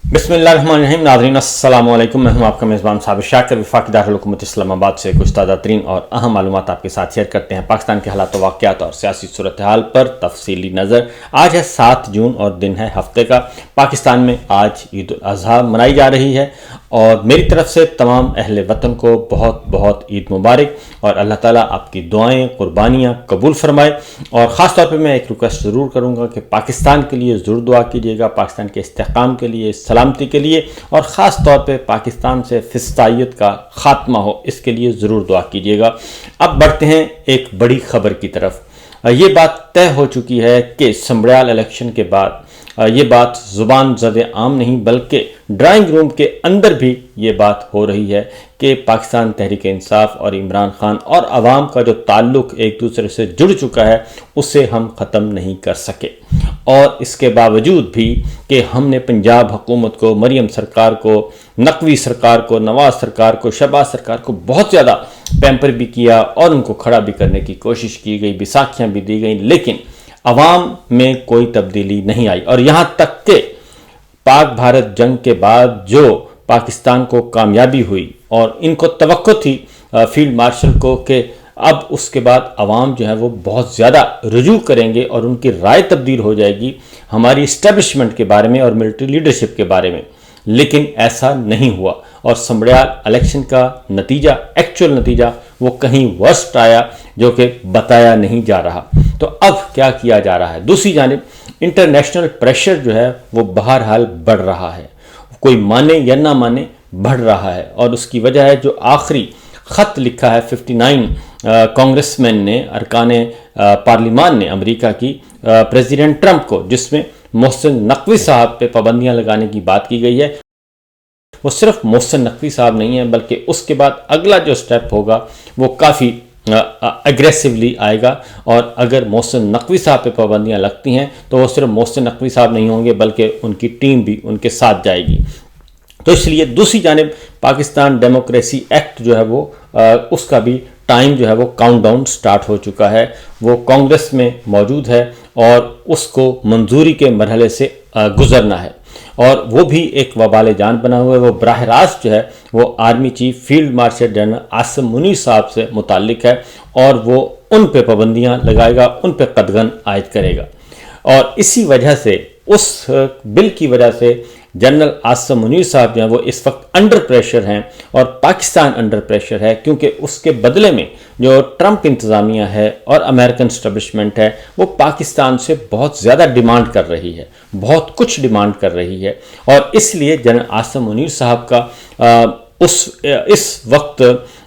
बिस्मिल्लाहिर्रहमानिर्रहीम। नाज़रीन अस्सलामु अलैकुम। मैं हूं आपका मेज़बान साबिर शाकिर। वफाकी दारुल हुकूमत इस्लामाबाद से कुछ ताज़ा तरीन और अहम मालूमात आपके साथ शेयर करते हैं। पाकिस्तान के हालात वाक़यात और सियासी सूरत हाल पर तफसीली नज़र। आज है 7 जून और दिन है हफ्ते का। पाकिस्तान में आज ईद उल अज़हा मनाई जा रही है और मेरी तरफ से तमाम अहले वतन को बहुत बहुत ईद मुबारक और अल्लाह ताला आपकी दुआएं कुर्बानियाँ कबूल फरमाए। और ख़ास तौर पे मैं एक रिक्वेस्ट ज़रूर करूँगा कि पाकिस्तान के लिए ज़रूर दुआ कीजिएगा, पाकिस्तान के इस्तेहकाम के लिए, सलामती के लिए और ख़ास तौर पे पाकिस्तान से फिस्तायत का ख़ात्मा हो, इसके लिए ज़रूर दुआ कीजिएगा। अब बढ़ते हैं एक बड़ी ख़बर की तरफ। ये बात तय हो चुकी है कि समड़ियाल इलेक्शन के बाद ये बात ज़ुबान ज़द आम नहीं बल्कि ड्राइंग रूम के अंदर भी ये बात हो रही है कि पाकिस्तान तहरीक इंसाफ और इमरान खान और अवाम का जो ताल्लुक़ एक दूसरे से जुड़ चुका है उसे हम ख़त्म नहीं कर सके। और इसके बावजूद भी कि हमने पंजाब हुकूमत को, मरियम सरकार को, नकवी सरकार को, नवाज सरकार को, शहबाज सरकार को बहुत ज़्यादा पैम्पर भी किया और उनको खड़ा भी करने की कोशिश की गई, बिसाखियाँ भी दी गई, लेकिन अवाम में कोई तब्दीली नहीं आई। और यहाँ तक कि पाक भारत जंग के बाद जो पाकिस्तान को कामयाबी हुई और इनको तवक्को थी फील्ड मार्शल को कि अब उसके बाद अवाम जो है वो बहुत ज़्यादा रुजू करेंगे और उनकी राय तब्दील हो जाएगी हमारी इस्टेब्लिशमेंट के बारे में और मिलिट्री लीडरशिप के बारे में, लेकिन ऐसा नहीं हुआ। और समड़ियाल इलेक्शन का नतीजा, एक्चुअल नतीजा वो कहीं वर्स्ट आया जो कि बताया नहीं जा रहा। तो अब क्या किया जा रहा है? दूसरी जानिब इंटरनेशनल प्रेशर जो है वो बहरहाल बढ़ रहा है, कोई माने या ना माने बढ़ रहा है। और उसकी वजह है जो आखिरी ख़त लिखा है 59 कांग्रेसमैन ने, अरकान पार्लिमान ने अमेरिका की प्रेसिडेंट ट्रंप को, जिसमें मोहसिन नकवी साहब पे पाबंदियां लगाने की बात की गई है। वो सिर्फ मोहसिन नकवी साहब नहीं है बल्कि उसके बाद अगला जो स्टेप होगा वो काफ़ी एग्रेसिवली आएगा। और अगर मोहसिन नकवी साहब पे पाबंदियां लगती हैं तो वो सिर्फ मोहसिन नकवी साहब नहीं होंगे बल्कि उनकी टीम भी उनके साथ जाएगी। तो इसलिए दूसरी जानिब पाकिस्तान डेमोक्रेसी एक्ट जो है वो उसका भी टाइम जो है वो काउंटडाउन स्टार्ट हो चुका है। वो कांग्रेस में मौजूद है और उसको मंजूरी के मरहले से गुजरना है और वो भी एक वबाल जान बना हुआ है। वो बराह रास्त जो है वो army chief field marshal general Asim Munir साहब से मुताल्लिक है और वो उन पे पाबंदियाँ लगाएगा, उन पे कदगन आयद करेगा। और इसी वजह से उस बिल की वजह से जनरल आसिम मुनीर साहब जो हैं वो इस वक्त अंडर प्रेशर हैं और पाकिस्तान अंडर प्रेशर है, क्योंकि उसके बदले में जो ट्रंप इंतज़ामिया है और अमेरिकन इस्टेब्लिशमेंट है वो पाकिस्तान से बहुत ज़्यादा डिमांड कर रही है, बहुत कुछ डिमांड कर रही है। और इसलिए जनरल आसिम मुनीर साहब का इस वक्त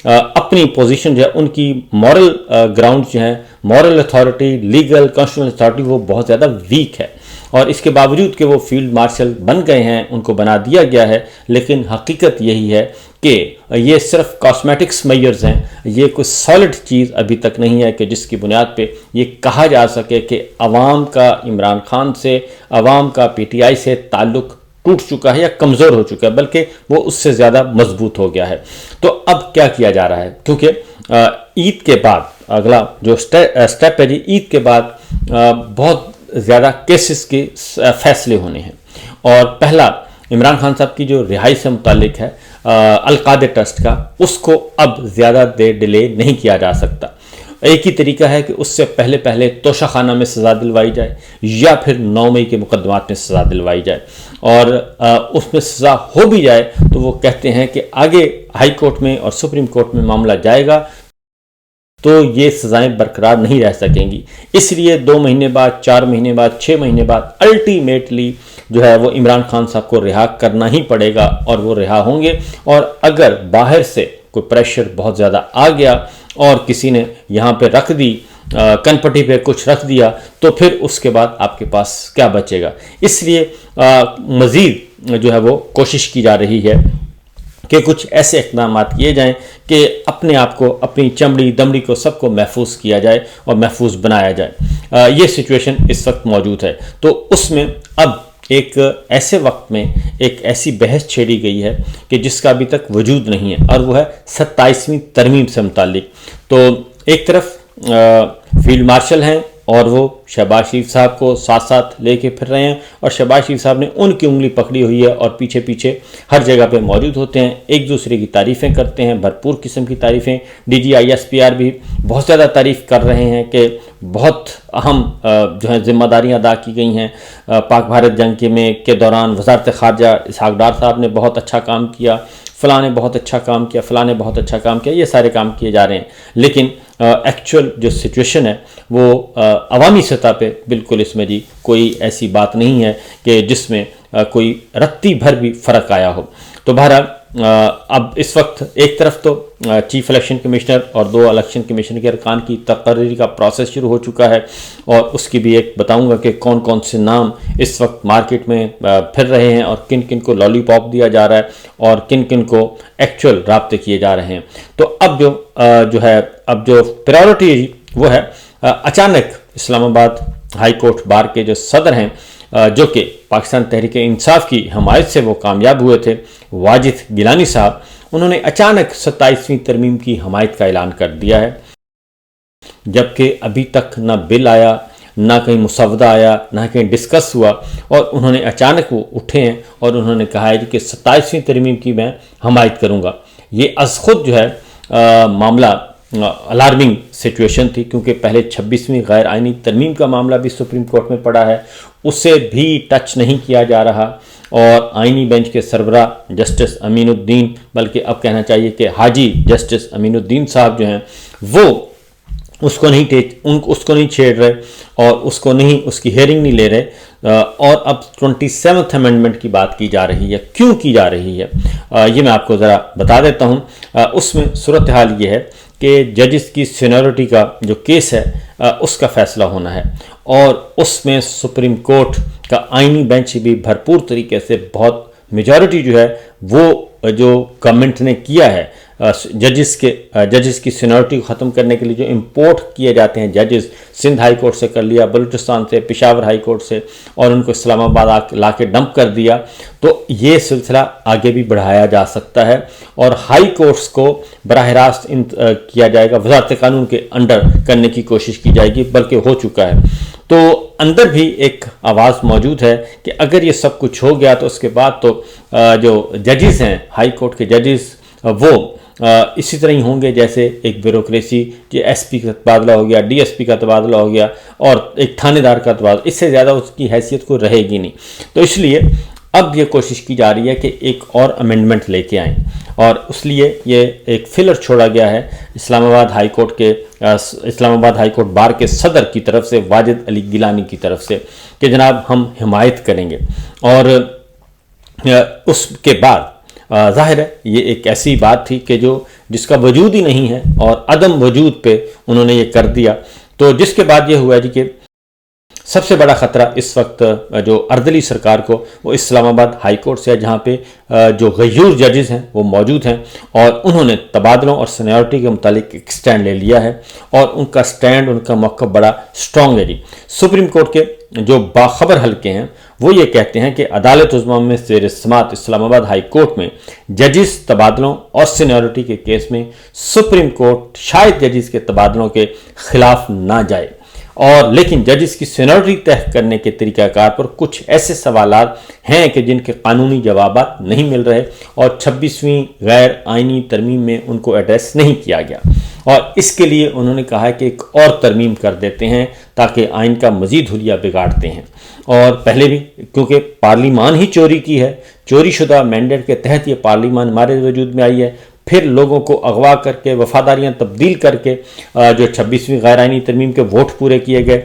अपनी पोजीशन जो है, उनकी मॉरल ग्राउंड जो है, moral authority, legal constitutional authority वो बहुत ज़्यादा वीक है। और इसके बावजूद कि वो फील्ड मार्शल बन गए हैं, उनको बना दिया गया है, लेकिन हकीकत यही है कि ये सिर्फ कॉस्मेटिक्स मेजर्स हैं, ये कोई सॉलिड चीज़ अभी तक नहीं है कि जिसकी बुनियाद पे ये कहा जा सके कि अवाम का इमरान खान से, अवाम का पीटीआई से ताल्लुक़ टूट चुका है या कमज़ोर हो चुका है, बल्कि वो उससे ज़्यादा मजबूत हो गया है। तो अब क्या किया जा रहा है? क्योंकि ईद के बाद अगला जो स्टेप है जी, ईद के बाद बहुत ज़्यादा केसेस के फैसले होने हैं। और पहला इमरान खान साहब की जो रिहाई से मुतालिक है अल-कायदा ट्रस्ट का, उसको अब ज़्यादा देर डिले नहीं किया जा सकता। एक ही तरीका है कि उससे पहले पहले तोशाखाना में सज़ा दिलवाई जाए या फिर 9 मई के मुकदमात में सज़ा दिलवाई जाए। और उसमें सज़ा हो भी जाए तो वो कहते हैं कि आगे हाई कोर्ट में और सुप्रीम कोर्ट में मामला जाएगा तो ये सज़ाएं बरकरार नहीं रह सकेंगी। इसलिए 2 महीने बाद, 4 महीने बाद, 6 महीने बाद अल्टीमेटली जो है वो इमरान खान साहब को रिहा करना ही पड़ेगा और वो रिहा होंगे। और अगर बाहर से कोई प्रेशर बहुत ज़्यादा आ गया और किसी ने यहाँ पे रख दी, कनपट्टी पे कुछ रख दिया, तो फिर उसके बाद आपके पास क्या बचेगा। इसलिए मज़ीद जो है वो कोशिश की जा रही है कि कुछ ऐसे इक़दाम किए जाएं कि अपने आप को, अपनी चमड़ी दमड़ी को, सबको महफूज किया जाए और महफूज बनाया जाए। ये सिचुएशन इस वक्त मौजूद है। तो उसमें अब एक ऐसे वक्त में एक ऐसी बहस छेड़ी गई है कि जिसका अभी तक वजूद नहीं है और वो है 27वीं तरमीम से मुताल्लिक। तो एक तरफ फील्ड मार्शल हैं और वो शहबाज शरीफ साहब को साथ साथ लेके फिर रहे हैं और शहबाज शरीफ साहब ने उनकी उंगली पकड़ी हुई है और पीछे पीछे हर जगह पे मौजूद होते हैं, एक दूसरे की तारीफ़ें करते हैं, भरपूर किस्म की तारीफ़ें। DGISPR भी बहुत ज़्यादा तारीफ़ कर रहे हैं कि बहुत अहम जो है जिम्मेदारियां अदा की गई हैं पाक भारत जंग के दौरान। वज़ारत ख़ारजा इसहाक़ डार साहब ने बहुत अच्छा काम किया, फ़लाँ ने बहुत अच्छा काम किया, फ़लाँ ने बहुत अच्छा काम किया, ये सारे काम किए जा रहे हैं। लेकिन एक्चुअल जो सिचुएशन है वो अवामी सतह पे बिल्कुल इसमें जी कोई ऐसी बात नहीं है कि जिसमें कोई रत्ती भर भी फ़र्क आया हो। तो बहरहाल अब इस वक्त एक तरफ तो चीफ इलेक्शन कमिश्नर और 2 इलेक्शन कमीशन के अरकान की तकर्री का प्रोसेस शुरू हो चुका है और उसकी भी एक बताऊंगा कि कौन कौन से नाम इस वक्त मार्केट में फिर रहे हैं और किन किन को लॉलीपॉप दिया जा रहा है और किन किन को एक्चुअल राब्ते किए जा रहे हैं। तो अब जो प्रायोरिटी वो है अचानक इस्लामाबाद हाई कोर्ट बार के जो सदर हैं जो कि पाकिस्तान तहरीक इंसाफ की हमायत से वो कामयाब हुए थे, वाजिद गिलानी साहब, उन्होंने अचानक 27वीं तरमीम की हमायत का ऐलान कर दिया है, जबकि अभी तक ना बिल आया, ना कहीं मुसवदा आया, ना कहीं डिस्कस हुआ और उन्होंने अचानक वो उठे हैं और उन्होंने कहा है कि 27वीं तरमीम की मैं हमायत करूँगा। ये अज़ खुद जो है मामला अलार्मिंग सिचुएशन थी, क्योंकि पहले 26वीं गैर आइनी तरमीम का मामला भी सुप्रीम कोर्ट में पड़ा है, उसे भी टच नहीं किया जा रहा और आइनी बेंच के सरबरा जस्टिस अमीनुद्दीन, बल्कि अब कहना चाहिए कि हाजी जस्टिस अमीनुद्दीन साहब जो हैं वो उसको नहीं छेड़ रहे और उसकी हेयरिंग नहीं ले रहे और अब 27th अमेंडमेंट की बात की जा रही है। क्यों की जा रही है ये मैं आपको ज़रा बता देता हूँ। उसमें सूरत हाल ये है कि जजिस की सीनियरिटी का जो केस है उसका फैसला होना है और उसमें सुप्रीम कोर्ट का आइनी बेंच भी भरपूर तरीके से बहुत मेजॉरिटी जो है वो जो गवर्नमेंट ने किया है जजिस की सीनियरिटी को ख़त्म करने के लिए जो इंपोर्ट किए जाते हैं जजिस, सिंध हाई कोर्ट से कर लिया, बलूचिस्तान से, पेशावर हाई कोर्ट से और उनको इस्लामाबाद ला के डंप कर दिया, तो ये सिलसिला आगे भी बढ़ाया जा सकता है और हाई कोर्ट्स को बराह रास्त किया जाएगा, वज़ारत कानून के अंडर करने की कोशिश की जाएगी, बल्कि हो चुका है। तो अंदर भी एक आवाज़ मौजूद है कि अगर ये सब कुछ हो गया तो उसके बाद तो जो जजिस हैं हाई कोर्ट के जजिस वो इसी तरह ही होंगे जैसे एक ब्यूरोक्रेसी, SP का तबादला हो गया, DSP का तबादला हो गया और एक थानेदार का तबादला, इससे ज़्यादा उसकी हैसियत को रहेगी नहीं। तो इसलिए अब ये कोशिश की जा रही है कि एक और अमेंडमेंट लेके आएँ और इसलिए ये एक फिलर छोड़ा गया है इस्लामाबाद हाई कोर्ट बार के सदर की तरफ से, वाजिद अली गिलानी की तरफ से, कि जनाब हम हिमायत करेंगे। और उसके बाद ज़ाहिर है ये एक ऐसी बात थी कि जिसका वजूद ही नहीं है और अदम वजूद पे उन्होंने ये कर दिया। तो जिसके बाद ये हुआ जी कि सबसे बड़ा ख़तरा इस वक्त जो अर्दली सरकार को वो इस्लामाबाद हाई कोर्ट से है, जहाँ पे जो गयूर जजेस हैं वो मौजूद हैं और उन्होंने तबादलों और सीनियरिटी के मुतालिक एक स्टैंड ले लिया है और उनका स्टैंड, उनका मौक़िफ़ बड़ा स्ट्रॉन्ग है जी। सुप्रीम कोर्ट के जो बाखबर हल्के हैं वो ये कहते हैं कि अदालत उज़्मा में ज़ेर समाअत इस्लामाबाद हाई कोर्ट में जजिस तबादलों और सीनियरिटी के केस में सुप्रीम कोर्ट शायद जजिस के तबादलों के खिलाफ ना जाए और लेकिन जजिस की सीनियरिटी तय करने के तरीक़ाकार पर कुछ ऐसे सवालात हैं कि जिनके कानूनी जवाबात नहीं मिल रहे और 26वीं गैर आइनी तरमीम में उनको एड्रेस नहीं किया गया और इसके लिए उन्होंने कहा है कि एक और तरमीम कर देते हैं ताकि आइन का मज़ीद हुलिया बिगाड़ते हैं। और पहले भी क्योंकि पार्लिमान ही चोरी की है, चोरी शुदा मैंडेट के तहत ये पार्लिमान हमारे वजूद में आई है, फिर लोगों को अगवा करके वफादारियां तब्दील करके जो 26वीं गैर आइनी तरमीम के वोट पूरे किए गए।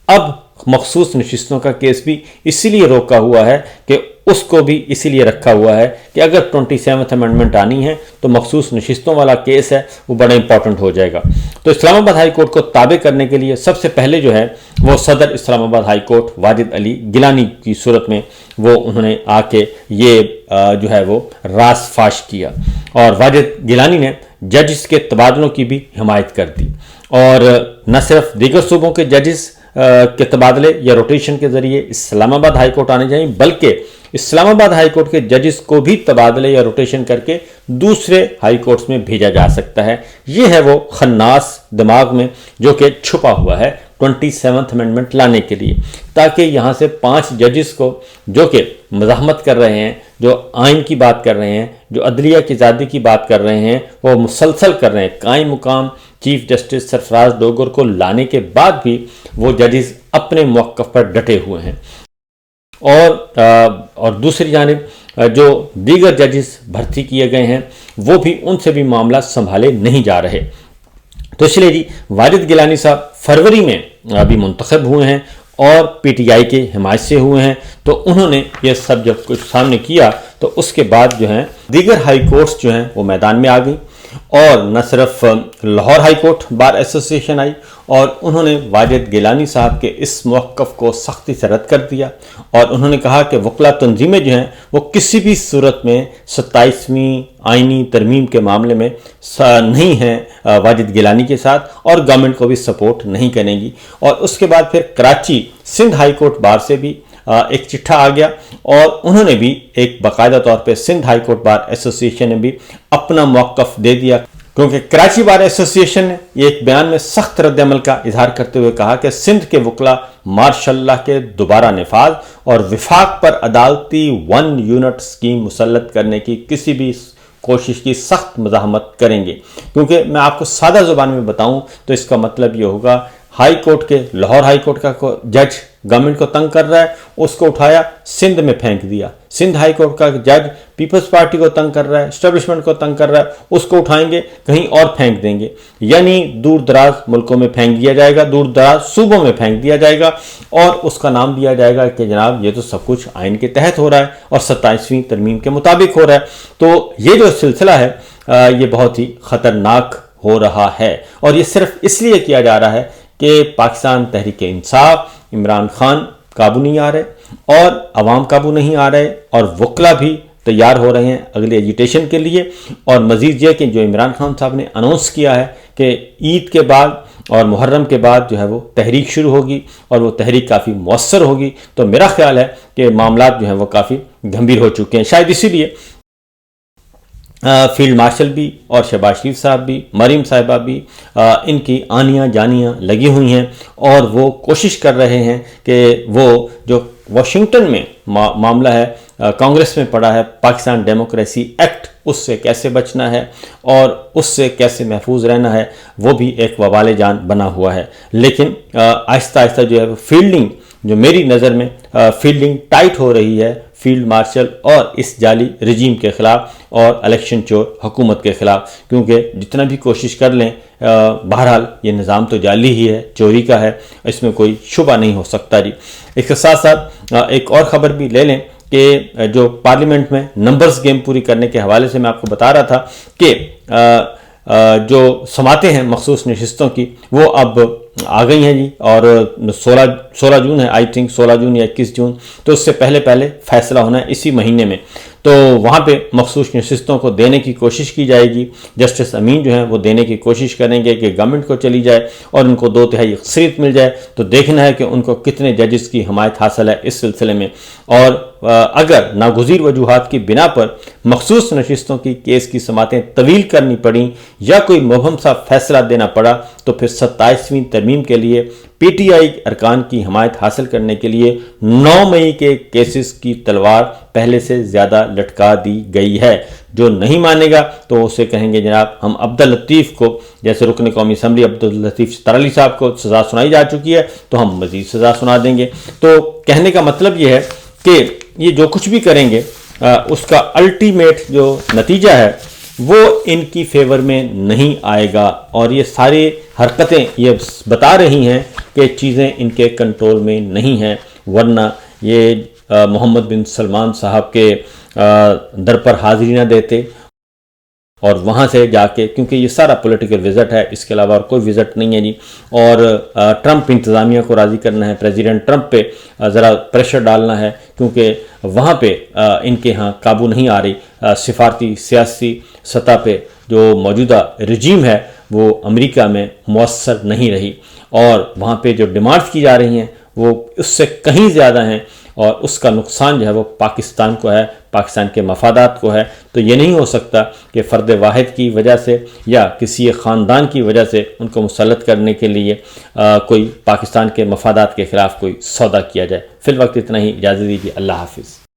अब मखसूस नशिस्तों का केस भी इसीलिए रोका हुआ है कि उसको भी इसीलिए रखा हुआ है कि अगर 27th अमेंडमेंट आनी है तो मखसूस नशिस्तों वाला केस है वो बड़ा इंपॉर्टेंट हो जाएगा। तो इस्लामाबाद हाई कोर्ट को ताबे करने के लिए सबसे पहले जो है वो सदर इस्लामाबाद हाई कोर्ट वाजिद अली गिलानी की सूरत में वो उन्होंने आके ये जो है वो रास फाश किया और वाजिद गिलानी ने जजिस के तबादलों की भी हिमायत कर दी और न सिर्फ दीगर सूबों के जजिस के तबादले या रोटेशन के ज़रिए इस्लामाबाद हाई कोर्ट आने चाहिए, बल्कि इस्लामाबाद हाई कोर्ट के जजिस को भी तबादले या रोटेशन करके दूसरे हाई कोर्ट्स में भेजा जा सकता है। ये है वो खन्नास दिमाग में जो कि छुपा हुआ है 27th अमेंडमेंट लाने के लिए, ताकि यहाँ से 5 जजेस को जो कि मज़ाहमत कर रहे हैं, जो आइन की बात कर रहे हैं, जो अदलिया की आज़ादी की बात कर रहे हैं, वो मुसलसल कर रहे हैं। कायम मुकाम चीफ जस्टिस सरफराज डोगर को लाने के बाद भी वो जजेस अपने मौक़िफ़ पर डटे हुए हैं। और दूसरी जानिब जो दीगर जजेस भर्ती किए गए हैं वो भी उनसे भी मामला संभाले नहीं जा रहे। तो इसलिए जी वाजिद गिलानी साहब फरवरी में अभी मुंतखब हुए हैं और पीटीआई के हिमायत से हुए हैं। तो उन्होंने ये सब जब कुछ सामने किया तो उसके बाद जो है दीगर हाई कोर्ट्स जो हैं वो मैदान में आ गई, और न सिर्फ Lahore high court bar association आई और उन्होंने वाजिद गिलानी साहब के इस मौक़िफ़ को सख्ती से रद्द कर दिया, और उन्होंने कहा कि वकला तंजीमें जो हैं वो किसी भी सूरत में 27वीं आइनी तरमीम के मामले में नहीं हैं वाजिद गिलानी के साथ, और गवर्नमेंट को भी सपोर्ट नहीं करेंगी। और उसके बाद फिर कराची सिंध हाई कोर्ट बार से भी एक चिट्ठा आ गया, और उन्होंने भी एक बाकायदा तौर पे Sindh high court bar association ने भी अपना मौक़िफ़ दे दिया, क्योंकि कराची बार एसोसिएशन ने एक बयान में सख्त रद्द-ए-अमल का इजहार करते हुए कहा कि सिंध के वकला मार्शल्लाह के दोबारा निफाज और विफाक पर अदालती 1 यूनिट स्कीम मुसल्लत करने की किसी भी कोशिश की सख्त मज़ाहमत करेंगे। क्योंकि मैं आपको सादा ज़ुबान में बताऊं तो इसका मतलब ये होगा, हाई कोर्ट के लाहौर हाई कोर्ट का जज गवर्नमेंट को तंग कर रहा है, उसको उठाया सिंध में फेंक दिया। सिंध हाई कोर्ट का जज पीपल्स पार्टी को तंग कर रहा है, एस्टेब्लिशमेंट को तंग कर रहा है, उसको उठाएंगे कहीं और फेंक देंगे, यानी दूर दराज मुल्कों में फेंक दिया जाएगा, दूर दराज सूबों में फेंक दिया जाएगा, और उसका नाम दिया जाएगा कि जनाब ये तो सब कुछ आइन के तहत हो रहा है और 27वीं तरमीम के मुताबिक हो रहा है। तो ये जो सिलसिला है ये बहुत ही ख़तरनाक हो रहा है, और ये सिर्फ इसलिए किया जा रहा है कि पाकिस्तान तहरीक इंसाफ, इमरान खान काबू नहीं आ रहे और अवाम काबू नहीं आ रहे, और वकला भी तैयार हो रहे हैं अगले एजिटेशन के लिए। और मज़ीद ये कि जो इमरान खान साहब ने अनाउंस किया है कि ईद के बाद और मुहर्रम के बाद जो है वो तहरीक शुरू होगी, और वो तहरीक काफ़ी मौसर होगी, तो मेरा ख्याल है कि मामला जो हैं वो काफ़ी गंभीर हो चुके हैं। शायद इसीलिए फील्ड मार्शल भी और शहबाज शरीफ साहब भी, मरीम साहिबा भी इनकी आनियाँ जानियाँ लगी हुई हैं, और वो कोशिश कर रहे हैं कि वो जो वाशिंगटन में मामला है कांग्रेस में पड़ा है, पाकिस्तान डेमोक्रेसी एक्ट, उससे कैसे बचना है और उससे कैसे महफूज रहना है, वो भी एक वबाल जान बना हुआ है। लेकिन आहिस्ता आहिस्ता जो है फील्डिंग, जो मेरी नज़र में फील्डिंग टाइट हो रही है फील्ड मार्शल और इस जाली रजीम के ख़िलाफ़ और इलेक्शन चोर हुकूमत के ख़िलाफ़, क्योंकि जितना भी कोशिश कर लें बहरहाल ये निज़ाम तो जाली ही है, चोरी का है, इसमें कोई शुबा नहीं हो सकता जी। इसके साथ साथ एक और ख़बर भी ले लें कि जो पार्लियामेंट में नंबर्स गेम पूरी करने के हवाले से मैं आपको बता रहा था कि जो समातें हैं मखसूस नशिस्तों की वो अब आ गई हैं जी, और 16 जून है आई थिंक, 16 जून या 21 जून, तो उससे पहले पहले फैसला होना है इसी महीने में। तो वहाँ पे मखसूस नशिस्तों को देने की कोशिश की जाएगी। जस्टिस अमीन जो हैं वो देने की कोशिश करेंगे कि गवर्नमेंट को चली जाए और उनको 2/3 अक्सरियत मिल जाए। तो देखना है कि उनको कितने जजेस की हमायत हासिल है इस सिलसिले में, और अगर नागुज़ीर वजूहात की बिना पर मखसूस नशिस्तों की केस की समातें तवील करनी पड़ी या कोई मुबहम सा फैसला देना पड़ा, तो फिर 27वीं तरमीम के लिए पीटीआई अरकान की हमायत हासिल करने के लिए 9 मई के केसेस की तलवार पहले से ज़्यादा लटका दी गई है। जो नहीं मानेगा तो उसे कहेंगे जनाब हम अब्दुल लतीफ़ को, जैसे रुकन कौमी असम्बली अब्दुल लतीफ़ तराली साहब को सज़ा सुनाई जा चुकी है तो हम मज़ीद सज़ा सुना देंगे। तो कहने का मतलब ये है कि ये जो कुछ भी करेंगे उसका अल्टीमेट जो नतीजा है वो इनकी फेवर में नहीं आएगा, और ये सारी हरकतें ये बता रही हैं कि चीज़ें इनके कंट्रोल में नहीं हैं, वरना ये मोहम्मद बिन सलमान साहब के दर पर हाज़िरी न देते और वहाँ से जाके, क्योंकि ये सारा पॉलिटिकल विज़िट है, इसके अलावा और कोई विज़िट नहीं है जी। और ट्रंप इंतज़ामिया को राज़ी करना है, प्रेसिडेंट ट्रंप पे ज़रा प्रेशर डालना है, क्योंकि वहाँ पे इनके यहाँ काबू नहीं आ रही। सिफारती सियासी सतह पे जो मौजूदा रजीम है वो अमेरिका में मौसर नहीं रही, और वहाँ पे जो डिमांड्स की जा रही हैं वो उससे कहीं ज़्यादा हैं, और उसका नुकसान जो है वो पाकिस्तान को है, پاکستان کے مفادات کو ہے، تو یہ نہیں ہو سکتا کہ فرد واحد کی وجہ سے یا کسی ایک خاندان کی وجہ سے ان کو مسلط کرنے کے لیے کوئی پاکستان کے مفادات کے خلاف کوئی سودا کیا جائے۔ فی الوقت اتنا ہی، اجازت دیجیے، اللہ حافظ۔